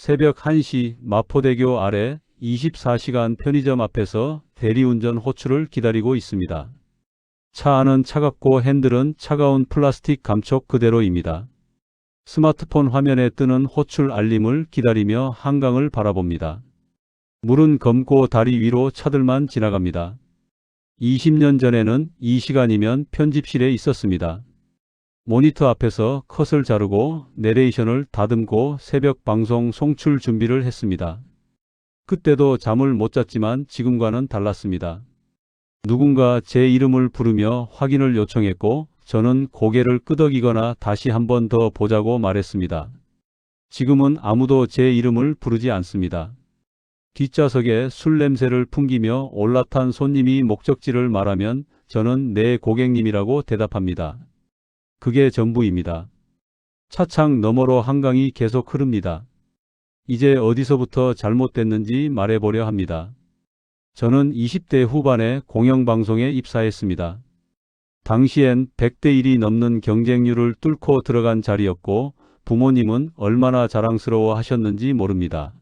새벽 1시 마포대교 아래 24시간 편의점 앞에서 대리운전 호출을 기다리고 있습니다. 차 안은 차갑고 핸들은 차가운 플라스틱 감촉 그대로입니다. 스마트폰 화면에 뜨는 호출 알림을 기다리며 한강을 바라봅니다. 물은 검고 다리 위로 차들만 지나갑니다. 20년 전에는 이 시간이면 편집실에 있었습니다. 모니터 앞에서 컷을 자르고 내레이션을 다듬고 새벽 방송 송출 준비를 했습니다. 그때도 잠을 못 잤지만 지금과는 달랐습니다. 누군가 제 이름을 부르며 확인을 요청했고 저는 고개를 끄덕이거나 다시 한 번 더 보자고 말했습니다. 지금은 아무도 제 이름을 부르지 않습니다. 뒷좌석에 술 냄새를 풍기며 올라탄 손님이 목적지를 말하면 저는 네 고객님이라고 대답합니다. 그게 전부입니다. 차창 너머로 한강이 계속 흐릅니다. 이제 어디서부터 잘못됐는지 말해보려 합니다. 저는 20대 후반에 공영방송에 입사했습니다. 당시엔 100대 1이 넘는 경쟁률을 뚫고 들어간 자리였고 부모님은 얼마나 자랑스러워 하셨는지 모릅니다.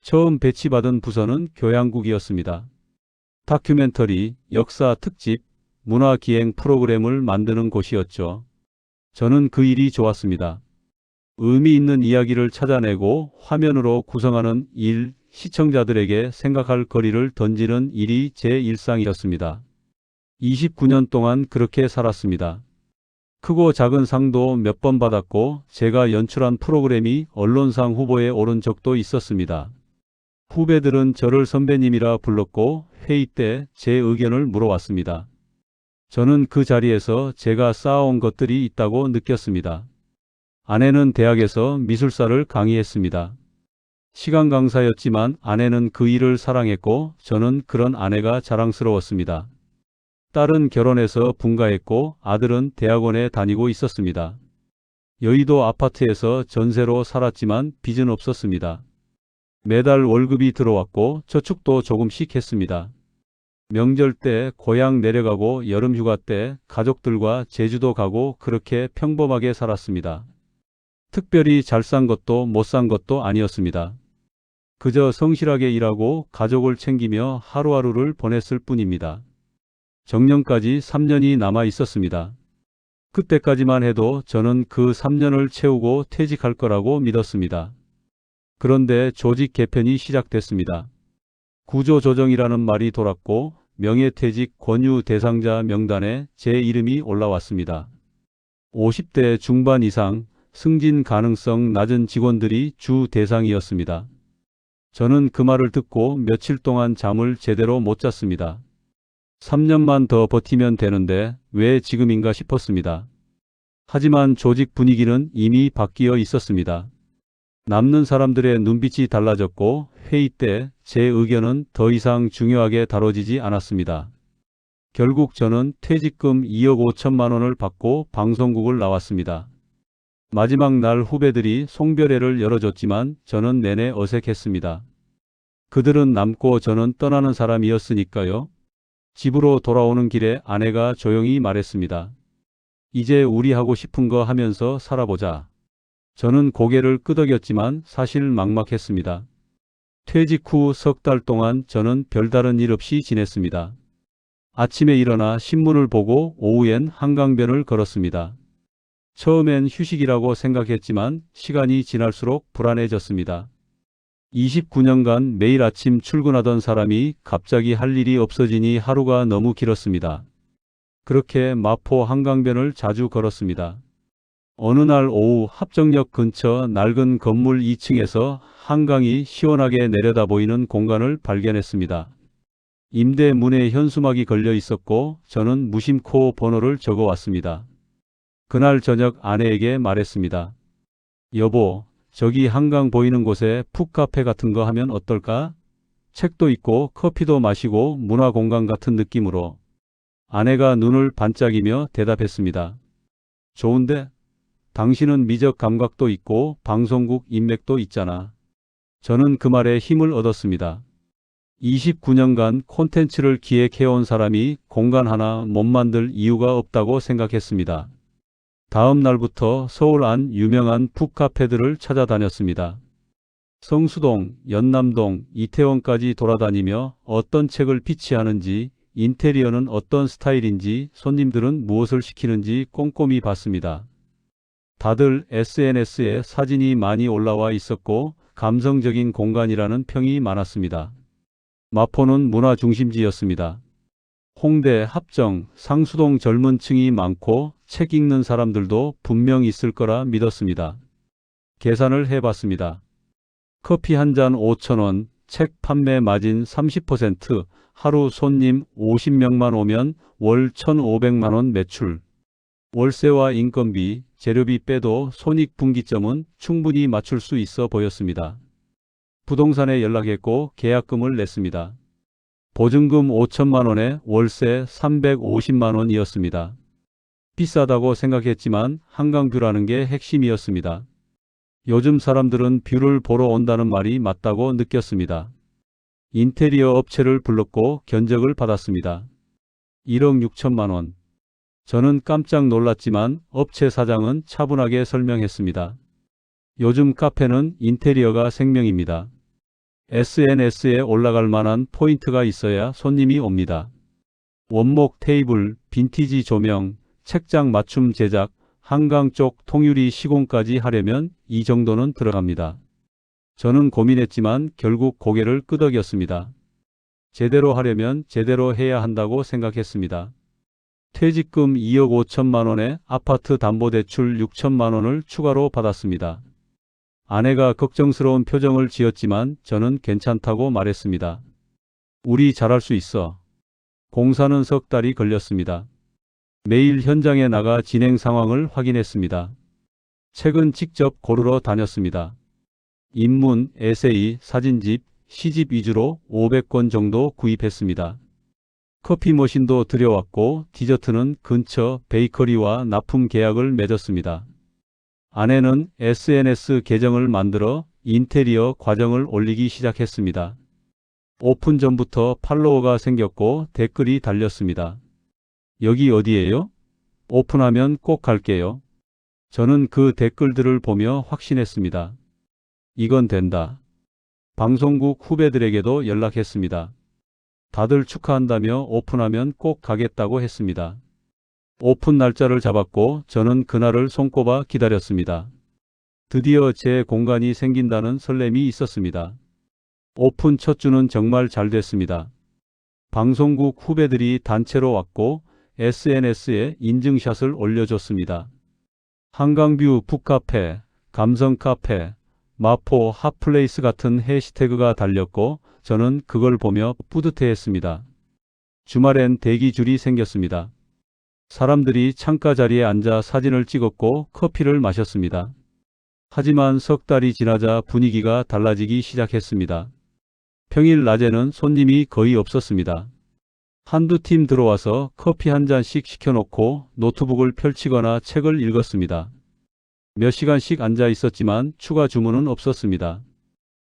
처음 배치받은 부서는 교양국이었습니다. 다큐멘터리, 역사 특집, 문화기행 프로그램을 만드는 곳이었죠. 저는 그 일이 좋았습니다. 의미 있는 이야기를 찾아내고 화면으로 구성하는 일, 시청자들에게 생각할 거리를 던지는 일이 제 일상이었습니다. 29년 동안 그렇게 살았습니다. 크고 작은 상도 몇 번 받았고 제가 연출한 프로그램이 언론상 후보에 오른 적도 있었습니다. 후배들은 저를 선배님이라 불렀고 회의 때 제 의견을 물어왔습니다. 저는 그 자리에서 제가 쌓아온 것들이 있다고 느꼈습니다. 아내는 대학에서 미술사를 강의했습니다. 시간 강사였지만 아내는 그 일을 사랑했고 저는 그런 아내가 자랑스러웠습니다. 딸은 결혼해서 분가했고 아들은 대학원에 다니고 있었습니다. 여의도 아파트에서 전세로 살았지만 빚은 없었습니다. 매달 월급이 들어왔고 저축도 조금씩 했습니다. 명절 때 고향 내려가고 여름 휴가 때 가족들과 제주도 가고 그렇게 평범하게 살았습니다. 특별히 잘 산 것도 못 산 것도 아니었습니다. 그저 성실하게 일하고 가족을 챙기며 하루하루를 보냈을 뿐입니다. 정년까지 3년이 남아 있었습니다. 그때까지만 해도 저는 그 3년을 채우고 퇴직할 거라고 믿었습니다. 그런데 조직 개편이 시작됐습니다. 구조조정이라는 말이 돌았고 명예퇴직 권유 대상자 명단에 제 이름이 올라왔습니다. 50대 중반 이상 승진 가능성 낮은 직원들이 주 대상이었습니다. 저는 그 말을 듣고 며칠 동안 잠을 제대로 못 잤습니다. 3년만 더 버티면 되는데 왜 지금인가 싶었습니다. 하지만 조직 분위기는 이미 바뀌어 있었습니다. 남는 사람들의 눈빛이 달라졌고 회의 때 제 의견은 더 이상 중요하게 다뤄지지 않았습니다. 결국 저는 퇴직금 2억 5천만 원을 받고 방송국을 나왔습니다. 마지막 날 후배들이 송별회를 열어줬지만 저는 내내 어색했습니다. 그들은 남고 저는 떠나는 사람이었으니까요. 집으로 돌아오는 길에 아내가 조용히 말했습니다. 이제 우리 하고 싶은 거 하면서 살아보자. 저는 고개를 끄덕였지만 사실 막막했습니다. 퇴직 후 석 달 동안 저는 별다른 일 없이 지냈습니다. 아침에 일어나 신문을 보고 오후엔 한강변을 걸었습니다. 처음엔 휴식이라고 생각했지만 시간이 지날수록 불안해졌습니다. 29년간 매일 아침 출근하던 사람이 갑자기 할 일이 없어지니 하루가 너무 길었습니다. 그렇게 마포 한강변을 자주 걸었습니다. 어느 날 오후 합정역 근처 낡은 건물 2층에서 한강이 시원하게 내려다 보이는 공간을 발견했습니다. 임대 문에 현수막이 걸려 있었고 저는 무심코 번호를 적어 왔습니다. 그날 저녁 아내에게 말했습니다. 여보, 저기 한강 보이는 곳에 푹카페 같은 거 하면 어떨까? 책도 있고 커피도 마시고 문화공간 같은 느낌으로. 아내가 눈을 반짝이며 대답했습니다. 좋은데? 당신은 미적 감각도 있고 방송국 인맥도 있잖아. 저는 그 말에 힘을 얻었습니다. 29년간 콘텐츠를 기획해온 사람이 공간 하나 못 만들 이유가 없다고 생각했습니다. 다음 날부터 서울 안 유명한 푹카페들을 찾아다녔습니다. 성수동, 연남동, 이태원까지 돌아다니며 어떤 책을 피치하는지, 인테리어는 어떤 스타일인지, 손님들은 무엇을 시키는지 꼼꼼히 봤습니다. 다들 SNS에 사진이 많이 올라와 있었고 감성적인 공간이라는 평이 많았습니다. 마포는 문화 중심지였습니다. 홍대, 합정, 상수동 젊은 층이 많고 책 읽는 사람들도 분명 있을 거라 믿었습니다. 계산을 해봤습니다. 커피 한 잔 5,000원, 책 판매 마진 30%, 하루 손님 50명만 오면 월 1,500만 원 매출. 월세와 인건비, 재료비 빼도 손익분기점은 충분히 맞출 수 있어 보였습니다. 부동산에 연락했고 계약금을 냈습니다. 보증금 5천만 원에 월세 350만 원이었습니다. 비싸다고 생각했지만 한강뷰라는 게 핵심이었습니다. 요즘 사람들은 뷰를 보러 온다는 말이 맞다고 느꼈습니다. 인테리어 업체를 불렀고 견적을 받았습니다. 1억 6천만 원. 저는 깜짝 놀랐지만 업체 사장은 차분하게 설명했습니다. 요즘 카페는 인테리어가 생명입니다. SNS에 올라갈 만한 포인트가 있어야 손님이 옵니다. 원목 테이블, 빈티지 조명, 책장 맞춤 제작, 한강 쪽 통유리 시공까지 하려면 이 정도는 들어갑니다. 저는 고민했지만 결국 고개를 끄덕였습니다. 제대로 하려면 제대로 해야 한다고 생각했습니다. 퇴직금 2억 5천만 원에 아파트 담보대출 6천만 원을 추가로 받았습니다. 아내가 걱정스러운 표정을 지었지만 저는 괜찮다고 말했습니다. 우리 잘할 수 있어. 공사는 석 달이 걸렸습니다. 매일 현장에 나가 진행 상황을 확인했습니다. 책은 직접 고르러 다녔습니다. 인문, 에세이, 사진집, 시집 위주로 500권 정도 구입했습니다. 커피 머신도 들여왔고 디저트는 근처 베이커리와 납품 계약을 맺었습니다. 아내는 SNS 계정을 만들어 인테리어 과정을 올리기 시작했습니다. 오픈 전부터 팔로워가 생겼고 댓글이 달렸습니다. 여기 어디예요? 오픈하면 꼭 갈게요. 저는 그 댓글들을 보며 확신했습니다. 이건 된다. 방송국 후배들에게도 연락했습니다. 다들 축하한다며 오픈하면 꼭 가겠다고 했습니다. 오픈 날짜를 잡았고 저는 그날을 손꼽아 기다렸습니다. 드디어 제 공간이 생긴다는 설렘이 있었습니다. 오픈 첫 주는 정말 잘 됐습니다. 방송국 후배들이 단체로 왔고 SNS에 인증샷을 올려줬습니다. 한강뷰 북카페, 감성카페, 마포 핫플레이스 같은 해시태그가 달렸고 저는 그걸 보며 뿌듯해했습니다. 주말엔 대기줄이 생겼습니다. 사람들이 창가 자리에 앉아 사진을 찍었고 커피를 마셨습니다. 하지만 석 달이 지나자 분위기가 달라지기 시작했습니다. 평일 낮에는 손님이 거의 없었습니다. 한두 팀 들어와서 커피 한 잔씩 시켜놓고 노트북을 펼치거나 책을 읽었습니다. 몇 시간씩 앉아 있었지만 추가 주문은 없었습니다.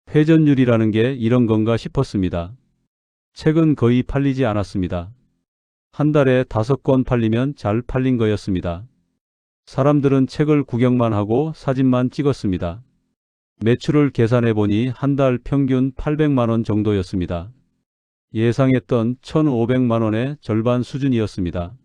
회전율이라는 게 이런 건가 싶었습니다. 책은 거의 팔리지 않았습니다. 한 달에 5권 팔리면 잘 팔린 거였습니다. 사람들은 책을 구경만 하고 사진만 찍었습니다. 매출을 계산해 보니 한 달 평균 800만 원 정도였습니다. 예상했던 1,500만 원의 절반 수준이었습니다.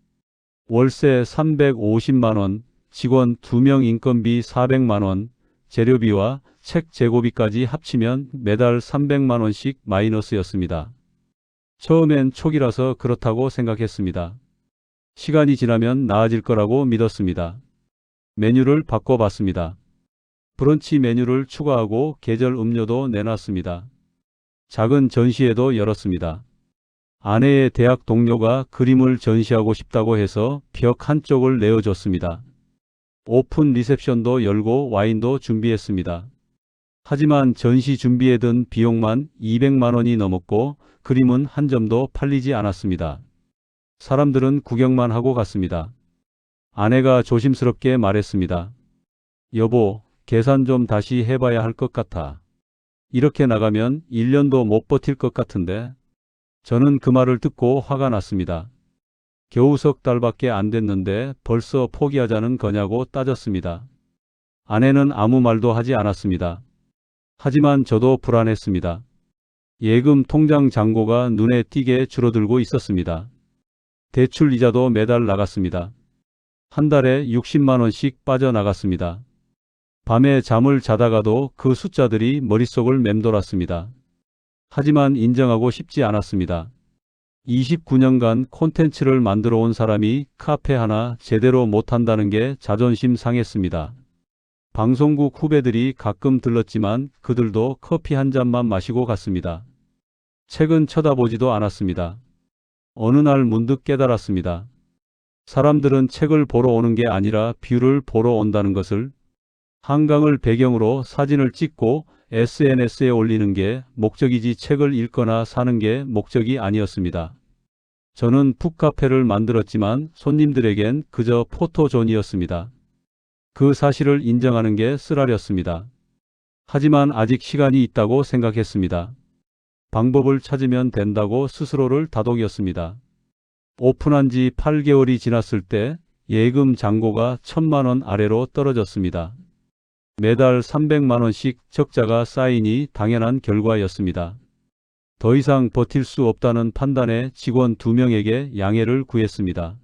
월세 350만 원, 직원 2명 인건비 400만 원, 재료비와 책 재고비까지 합치면 매달 300만 원씩 마이너스였습니다. 처음엔 초기라서 그렇다고 생각했습니다. 시간이 지나면 나아질 거라고 믿었습니다. 메뉴를 바꿔봤습니다. 브런치 메뉴를 추가하고 계절 음료도 내놨습니다. 작은 전시회도 열었습니다. 아내의 대학 동료가 그림을 전시하고 싶다고 해서 벽 한쪽을 내어줬습니다. 오픈 리셉션도 열고 와인도 준비했습니다. 하지만 전시 준비에 든 비용만 200만 원이 넘었고 그림은 한 점도 팔리지 않았습니다. 사람들은 구경만 하고 갔습니다. 아내가 조심스럽게 말했습니다. 여보, 계산 좀 다시 해봐야 할 것 같아. 이렇게 나가면 1년도 못 버틸 것 같은데. 저는 그 말을 듣고 화가 났습니다. 겨우 석 달밖에 안 됐는데 벌써 포기하자는 거냐고 따졌습니다. 아내는 아무 말도 하지 않았습니다. 하지만 저도 불안했습니다. 예금 통장 잔고가 눈에 띄게 줄어들고 있었습니다. 대출 이자도 매달 나갔습니다. 한 달에 60만 원씩 빠져나갔습니다. 밤에 잠을 자다가도 그 숫자들이 머릿속을 맴돌았습니다. 하지만 인정하고 싶지 않았습니다. 29년간 콘텐츠를 만들어 온 사람이 카페 하나 제대로 못한다는 게 자존심 상했습니다. 방송국 후배들이 가끔 들렀지만 그들도 커피 한 잔만 마시고 갔습니다. 책은 쳐다보지도 않았습니다. 어느 날 문득 깨달았습니다. 사람들은 책을 보러 오는 게 아니라 뷰를 보러 온다는 것을. 한강을 배경으로 사진을 찍고 SNS에 올리는 게 목적이지 책을 읽거나 사는 게 목적이 아니었습니다. 저는 푹카페를 만들었지만 손님들에겐 그저 포토존이었습니다. 그 사실을 인정하는 게 쓰라렸습니다. 하지만 아직 시간이 있다고 생각했습니다. 방법을 찾으면 된다고 스스로를 다독였습니다. 오픈한 지 8개월이 지났을 때 예금 잔고가 1,000만 원 아래로 떨어졌습니다. 매달 300만 원씩 적자가 쌓이니 당연한 결과였습니다. 더 이상 버틸 수 없다는 판단에 직원 2명에게 양해를 구했습니다.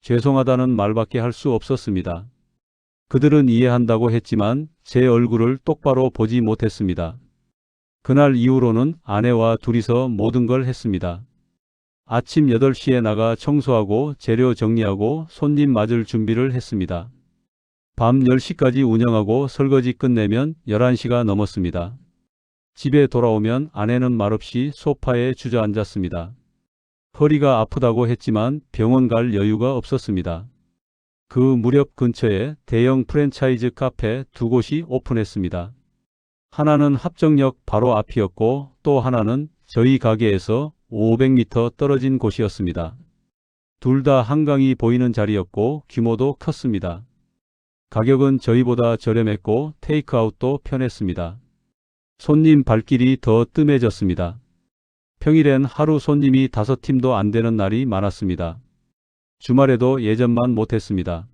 죄송하다는 말밖에 할 수 없었습니다. 그들은 이해한다고 했지만 제 얼굴을 똑바로 보지 못했습니다. 그날 이후로는 아내와 둘이서 모든 걸 했습니다. 아침 8시에 나가 청소하고 재료 정리하고 손님 맞을 준비를 했습니다. 밤 10시까지 운영하고 설거지 끝내면 11시가 넘었습니다. 집에 돌아오면 아내는 말없이 소파에 주저앉았습니다. 허리가 아프다고 했지만 병원 갈 여유가 없었습니다. 그 무렵 근처에 대형 프랜차이즈 카페 2곳이 오픈했습니다. 하나는 합정역 바로 앞이었고 또 하나는 저희 가게에서 500m 떨어진 곳이었습니다. 둘 다 한강이 보이는 자리였고 규모도 컸습니다. 가격은 저희보다 저렴했고 테이크아웃도 편했습니다. 손님 발길이 더 뜸해졌습니다. 평일엔 하루 손님이 5팀도 안 되는 날이 많았습니다. 주말에도 예전만 못했습니다.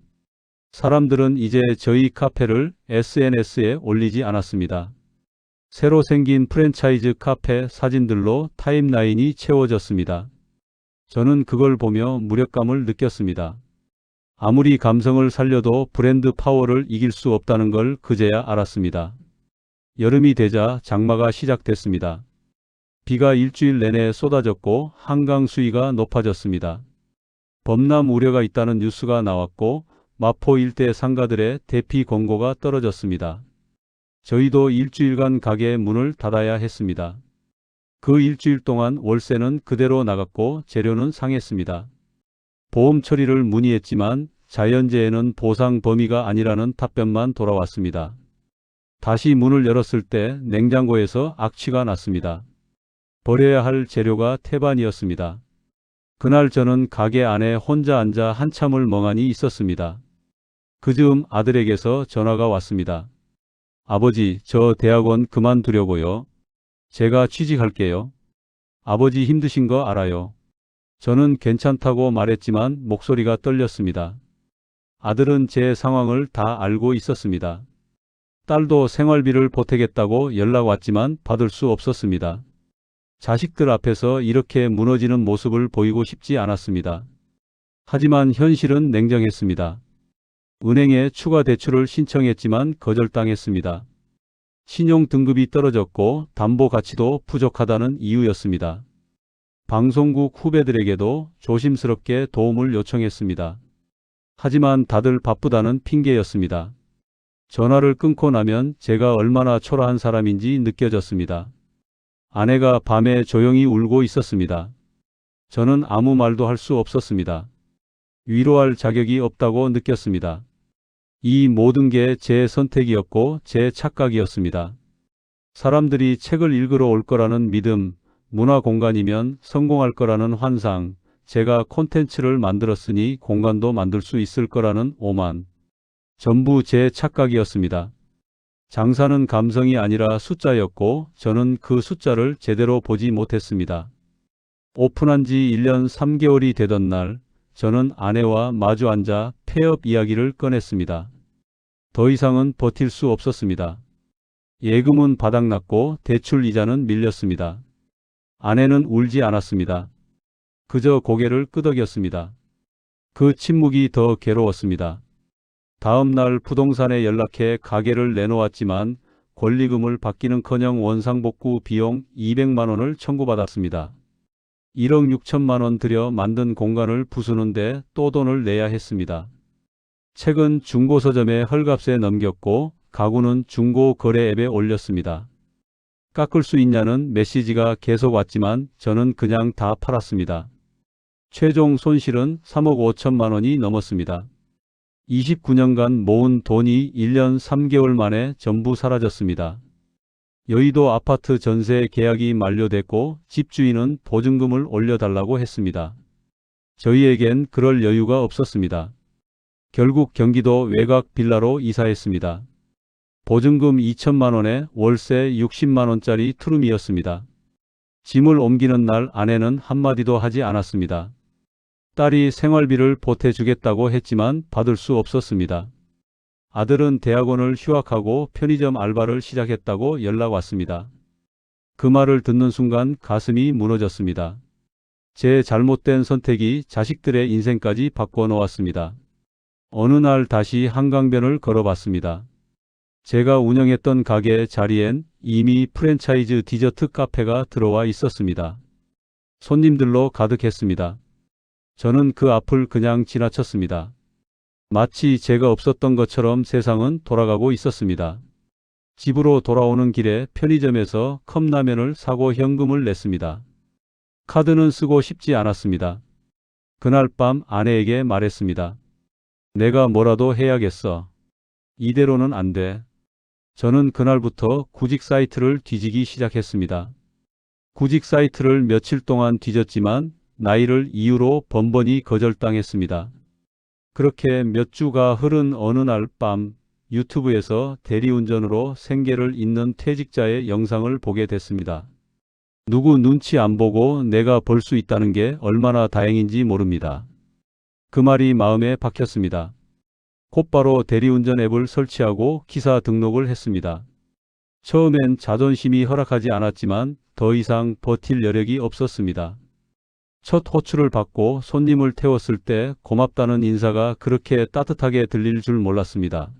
사람들은 이제 저희 카페를 SNS에 올리지 않았습니다. 새로 생긴 프랜차이즈 카페 사진들로 타임라인이 채워졌습니다. 저는 그걸 보며 무력감을 느꼈습니다. 아무리 감성을 살려도 브랜드 파워를 이길 수 없다는 걸 그제야 알았습니다. 여름이 되자 장마가 시작됐습니다. 비가 일주일 내내 쏟아졌고 한강 수위가 높아졌습니다. 범람 우려가 있다는 뉴스가 나왔고 마포 일대 상가들의 대피 권고가 떨어졌습니다. 저희도 일주일간 가게 문을 닫아야 했습니다. 그 일주일 동안 월세는 그대로 나갔고 재료는 상했습니다. 보험 처리를 문의했지만 자연재해는 보상 범위가 아니라는 답변만 돌아왔습니다. 다시 문을 열었을 때 냉장고에서 악취가 났습니다. 버려야 할 재료가 태반이었습니다. 그날 저는 가게 안에 혼자 앉아 한참을 멍하니 있었습니다. 그즈음 아들에게서 전화가 왔습니다. 아버지, 저 대학원 그만두려고요. 제가 취직할게요. 아버지 힘드신 거 알아요. 저는 괜찮다고 말했지만 목소리가 떨렸습니다. 아들은 제 상황을 다 알고 있었습니다. 딸도 생활비를 보태겠다고 연락 왔지만 받을 수 없었습니다. 자식들 앞에서 이렇게 무너지는 모습을 보이고 싶지 않았습니다. 하지만 현실은 냉정했습니다. 은행에 추가 대출을 신청했지만 거절당했습니다. 신용 등급이 떨어졌고 담보 가치도 부족하다는 이유였습니다. 방송국 후배들에게도 조심스럽게 도움을 요청했습니다. 하지만 다들 바쁘다는 핑계였습니다. 전화를 끊고 나면 제가 얼마나 초라한 사람인지 느껴졌습니다. 아내가 밤에 조용히 울고 있었습니다. 저는 아무 말도 할 수 없었습니다. 위로할 자격이 없다고 느꼈습니다. 이 모든 게 제 선택이었고 제 착각이었습니다. 사람들이 책을 읽으러 올 거라는 믿음, 문화 공간이면 성공할 거라는 환상, 제가 콘텐츠를 만들었으니 공간도 만들 수 있을 거라는 오만. 전부 제 착각이었습니다. 장사는 감성이 아니라 숫자였고 저는 그 숫자를 제대로 보지 못했습니다. 오픈한 지 1년 3개월이 되던 날 저는 아내와 마주 앉아 폐업 이야기를 꺼냈습니다. 더 이상은 버틸 수 없었습니다. 예금은 바닥났고 대출 이자는 밀렸습니다. 아내는 울지 않았습니다. 그저 고개를 끄덕였습니다. 그 침묵이 더 괴로웠습니다. 다음 날 부동산에 연락해 가게를 내놓았지만 권리금을 받기는커녕 원상복구 비용 200만 원을 청구받았습니다. 1억 6천만 원 들여 만든 공간을 부수는데 또 돈을 내야 했습니다. 책은 중고서점에 헐값에 넘겼고 가구는 중고 거래 앱에 올렸습니다. 깎을 수 있냐는 메시지가 계속 왔지만 저는 그냥 다 팔았습니다. 최종 손실은 3억 5천만 원이 넘었습니다. 29년간 모은 돈이 1년 3개월 만에 전부 사라졌습니다. 여의도 아파트 전세 계약이 만료됐고 집주인은 보증금을 올려달라고 했습니다. 저희에겐 그럴 여유가 없었습니다. 결국 경기도 외곽 빌라로 이사했습니다. 보증금 2천만 원에 월세 60만 원짜리 투룸이었습니다. 짐을 옮기는 날 아내는 한마디도 하지 않았습니다. 딸이 생활비를 보태주겠다고 했지만 받을 수 없었습니다. 아들은 대학원을 휴학하고 편의점 알바를 시작했다고 연락 왔습니다. 그 말을 듣는 순간 가슴이 무너졌습니다. 제 잘못된 선택이 자식들의 인생까지 바꿔놓았습니다. 어느 날 다시 한강변을 걸어봤습니다. 제가 운영했던 가게 자리엔 이미 프랜차이즈 디저트 카페가 들어와 있었습니다. 손님들로 가득했습니다. 저는 그 앞을 그냥 지나쳤습니다. 마치 제가 없었던 것처럼 세상은 돌아가고 있었습니다. 집으로 돌아오는 길에 편의점에서 컵라면을 사고 현금을 냈습니다. 카드는 쓰고 싶지 않았습니다. 그날 밤 아내에게 말했습니다. 내가 뭐라도 해야겠어. 이대로는 안 돼. 저는 그날부터 구직 사이트를 뒤지기 시작했습니다. 구직 사이트를 며칠 동안 뒤졌지만 나이를 이유로 번번이 거절당했습니다. 그렇게 몇 주가 흐른 어느 날 밤 유튜브에서 대리운전으로 생계를 잇는 퇴직자의 영상을 보게 됐습니다. 누구 눈치 안 보고 내가 벌 수 있다는 게 얼마나 다행인지 모릅니다. 그 말이 마음에 박혔습니다. 곧바로 대리운전 앱을 설치하고 기사 등록을 했습니다. 처음엔 자존심이 허락하지 않았지만 더 이상 버틸 여력이 없었습니다. 첫 호출을 받고 손님을 태웠을 때 고맙다는 인사가 그렇게 따뜻하게 들릴 줄 몰랐습니다.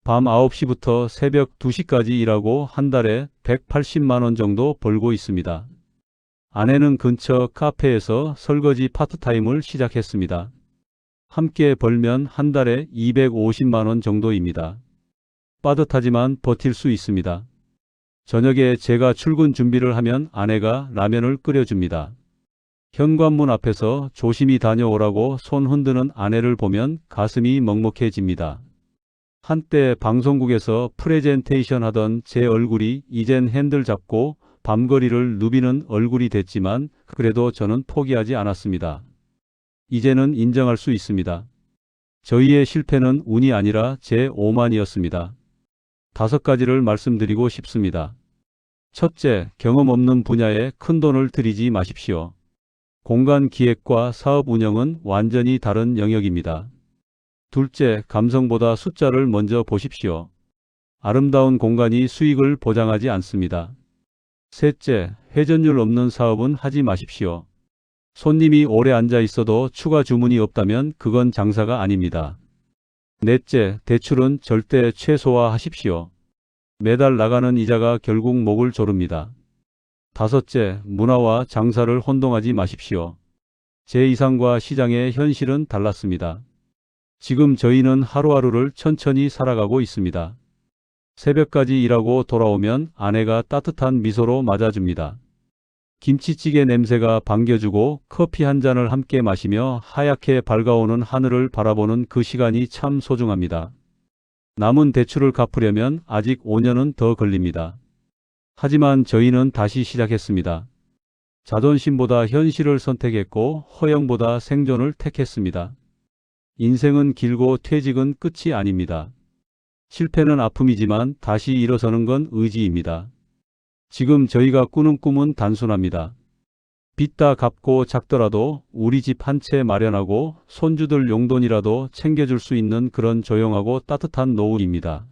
밤 9시부터 새벽 2시까지 일하고 한 달에 180만 원 정도 벌고 있습니다. 아내는 근처 카페에서 설거지 파트타임을 시작했습니다. 함께 벌면 한 달에 250만 원 정도입니다. 빠듯하지만 버틸 수 있습니다. 저녁에 제가 출근 준비를 하면 아내가 라면을 끓여줍니다. 현관문 앞에서 조심히 다녀오라고 손 흔드는 아내를 보면 가슴이 먹먹해집니다. 한때 방송국에서 프레젠테이션 하던 제 얼굴이 이젠 핸들 잡고 밤거리를 누비는 얼굴이 됐지만 그래도 저는 포기하지 않았습니다. 이제는 인정할 수 있습니다. 저희의 실패는 운이 아니라 제 오만이었습니다. 5가지를 말씀드리고 싶습니다. 첫째, 경험 없는 분야에 큰돈을 들이지 마십시오. 공간 기획과 사업 운영은 완전히 다른 영역입니다. 둘째, 감성보다 숫자를 먼저 보십시오. 아름다운 공간이 수익을 보장하지 않습니다. 셋째, 회전율 없는 사업은 하지 마십시오. 손님이 오래 앉아 있어도 추가 주문이 없다면 그건 장사가 아닙니다. 넷째, 대출은 절대 최소화하십시오. 매달 나가는 이자가 결국 목을 조릅니다. 다섯째, 문화와 장사를 혼동하지 마십시오. 제 이상과 시장의 현실은 달랐습니다. 지금 저희는 하루하루를 천천히 살아가고 있습니다. 새벽까지 일하고 돌아오면 아내가 따뜻한 미소로 맞아줍니다. 김치찌개 냄새가 반겨주고 커피 한 잔을 함께 마시며 하얗게 밝아오는 하늘을 바라보는 그 시간이 참 소중합니다. 남은 대출을 갚으려면 아직 5년은 더 걸립니다. 하지만 저희는 다시 시작했습니다. 자존심보다 현실을 선택했고 허영보다 생존을 택했습니다. 인생은 길고 퇴직은 끝이 아닙니다. 실패는 아픔이지만 다시 일어서는 건 의지입니다. 지금 저희가 꾸는 꿈은 단순합니다. 빚 다 갚고 작더라도 우리 집 한 채 마련하고 손주들 용돈이라도 챙겨줄 수 있는 그런 조용하고 따뜻한 노후입니다.